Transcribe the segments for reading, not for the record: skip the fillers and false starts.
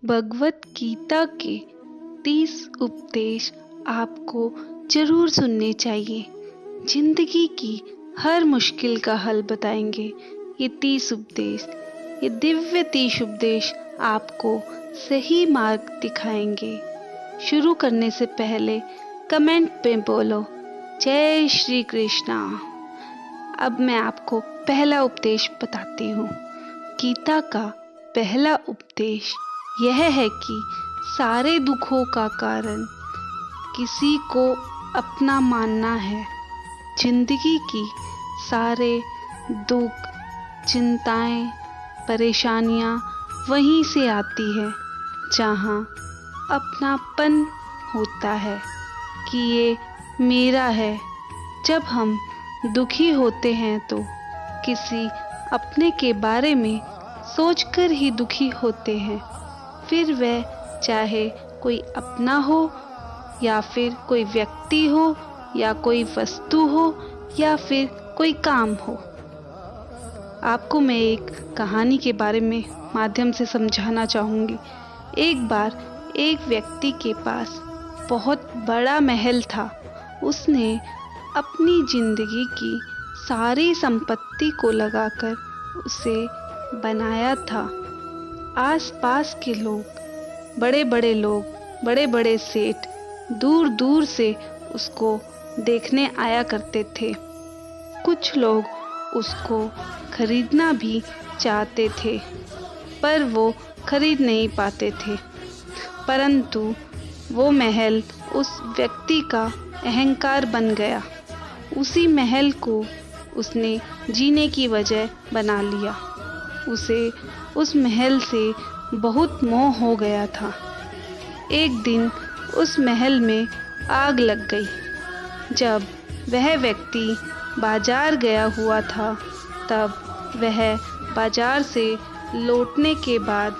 भगवत गीता के 30 उपदेश आपको जरूर सुनने चाहिए। जिंदगी की हर मुश्किल का हल बताएंगे ये 30 उपदेश। ये दिव्य 30 उपदेश आपको सही मार्ग दिखाएंगे। शुरू करने से पहले कमेंट में बोलो जय श्री कृष्णा। अब मैं आपको पहला उपदेश बताती हूँ। गीता का पहला उपदेश यह है कि सारे दुखों का कारण किसी को अपना मानना है। जिंदगी की सारे दुख, चिंताएं, परेशानियां वहीं से आती है जहां अपनापन होता है कि ये मेरा है। जब हम दुखी होते हैं तो किसी अपने के बारे में सोचकर ही दुखी होते हैं, फिर वह चाहे कोई अपना हो या फिर कोई व्यक्ति हो या कोई वस्तु हो या फिर कोई काम हो। आपको मैं एक कहानी के बारे में माध्यम से समझाना चाहूँगी। एक बार एक व्यक्ति के पास बहुत बड़ा महल था। उसने अपनी जिंदगी की सारी संपत्ति को लगाकर उसे बनाया था। आसपास के लोग, बड़े बड़े सेठ दूर दूर से उसको देखने आया करते थे। कुछ लोग उसको खरीदना भी चाहते थे, पर वो खरीद नहीं पाते थे। परंतु वो महल उस व्यक्ति का अहंकार बन गया। उसी महल को उसने जीने की वजह बना लिया। उसे उस महल से बहुत मोह हो गया था। एक दिन उस महल में आग लग गई। जब वह व्यक्ति बाजार गया हुआ था, तब वह बाजार से लौटने के बाद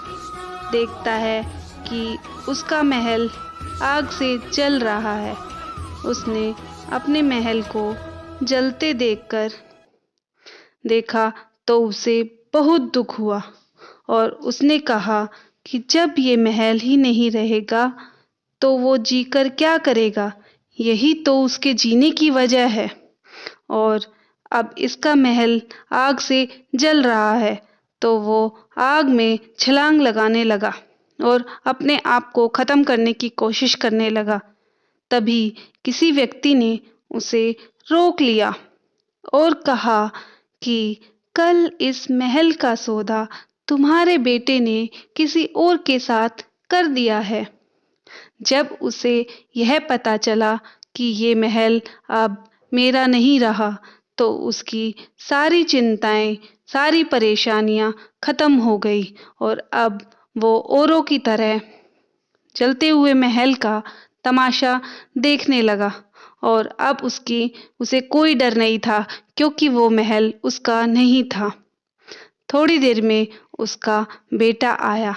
देखता है कि उसका महल आग से जल रहा है। उसने अपने महल को जलते देखा तो उसे बहुत दुख हुआ और उसने कहा कि जब ये महल ही नहीं रहेगा तो वो जीकर क्या करेगा। यही तो उसके जीने की वजह है और अब इसका महल आग से जल रहा है। तो वो आग में छलांग लगाने लगा और अपने आप को खत्म करने की कोशिश करने लगा। तभी किसी व्यक्ति ने उसे रोक लिया और कहा कि कल इस महल का सौदा तुम्हारे बेटे ने किसी और के साथ कर दिया है। जब उसे यह पता चला कि ये महल अब मेरा नहीं रहा, तो उसकी सारी चिंताएं, सारी परेशानियां खत्म हो गई और अब वो औरों की तरह जलते हुए महल का तमाशा देखने लगा। और अब उसे कोई डर नहीं था, क्योंकि वो महल उसका नहीं था। थोड़ी देर में उसका बेटा आया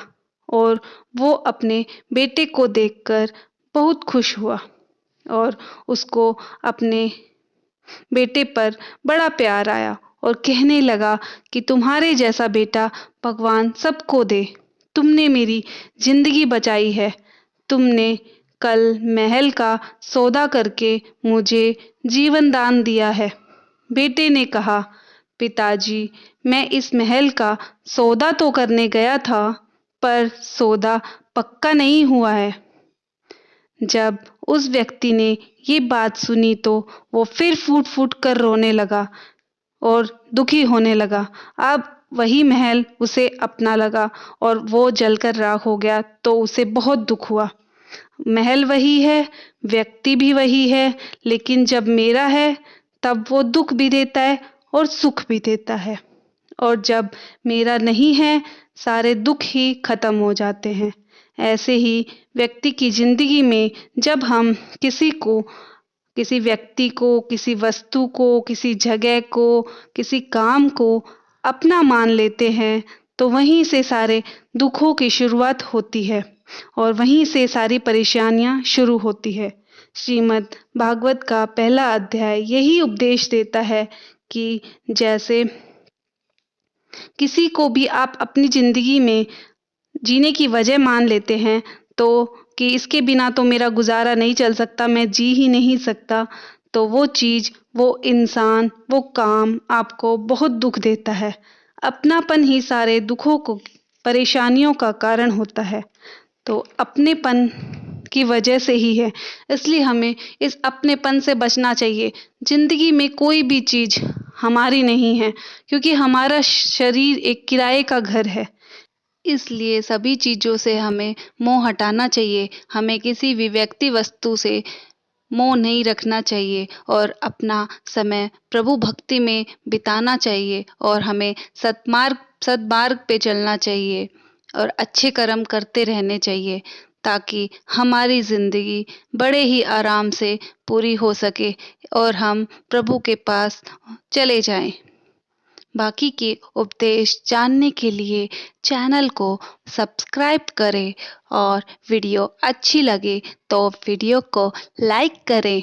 और वो अपने बेटे को देखकर बहुत खुश हुआ और उसको अपने बेटे पर बड़ा प्यार आया और कहने लगा कि तुम्हारे जैसा बेटा भगवान सबको दे। तुमने मेरी जिंदगी बचाई है। तुमने कल महल का सौदा करके मुझे जीवन दान दिया है। बेटे ने कहा, पिताजी, मैं इस महल का सौदा तो करने गया था, पर सौदा पक्का नहीं हुआ है। जब उस व्यक्ति ने ये बात सुनी तो वो फिर फूट फूट कर रोने लगा और दुखी होने लगा। अब वही महल उसे अपना लगा और वो जलकर राख हो गया, तो उसे बहुत दुख हुआ। महल वही है, व्यक्ति भी वही है, लेकिन जब मेरा है तब वो दुख भी देता है और सुख भी देता है, और जब मेरा नहीं है सारे दुख ही खत्म हो जाते हैं। ऐसे ही व्यक्ति की जिंदगी में जब हम किसी व्यक्ति को, किसी वस्तु को, किसी जगह को, किसी काम को अपना मान लेते हैं, तो वहीं से सारे दुखों की शुरुआत होती है और वहीं से सारी परेशानियां शुरू होती है। श्रीमद् भागवत का पहला अध्याय यही उपदेश देता है कि जैसे किसी को भी आप अपनी जिंदगी में जीने की वजह मान लेते हैं तो कि इसके बिना तो मेरा गुज़ारा नहीं चल सकता, मैं जी ही नहीं सकता, तो वो चीज़, वो इंसान, वो काम आपको बहुत दुःख देता है। अपनापन ही सारे दुखों को परेशानियों का कारण होता है। तो अपनेपन की वजह से ही है, इसलिए हमें इस अपनेपन से बचना चाहिए। ज़िंदगी में कोई भी चीज़ हमारी नहीं है, क्योंकि हमारा शरीर एक किराए का घर है। इसलिए सभी चीज़ों से हमें मोह हटाना चाहिए। हमें किसी भी व्यक्ति वस्तु से मोह नहीं रखना चाहिए और अपना समय प्रभु भक्ति में बिताना चाहिए और हमें सद्मार्ग पे चलना चाहिए और अच्छे कर्म करते रहने चाहिए, ताकि हमारी ज़िंदगी बड़े ही आराम से पूरी हो सके और हम प्रभु के पास चले जाएँ। बाकी के उपदेश जानने के लिए चैनल को सब्सक्राइब करें और वीडियो अच्छी लगे तो वीडियो को लाइक करें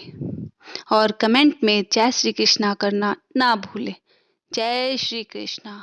और कमेंट में जय श्री कृष्णा करना ना भूलें। जय श्री कृष्णा।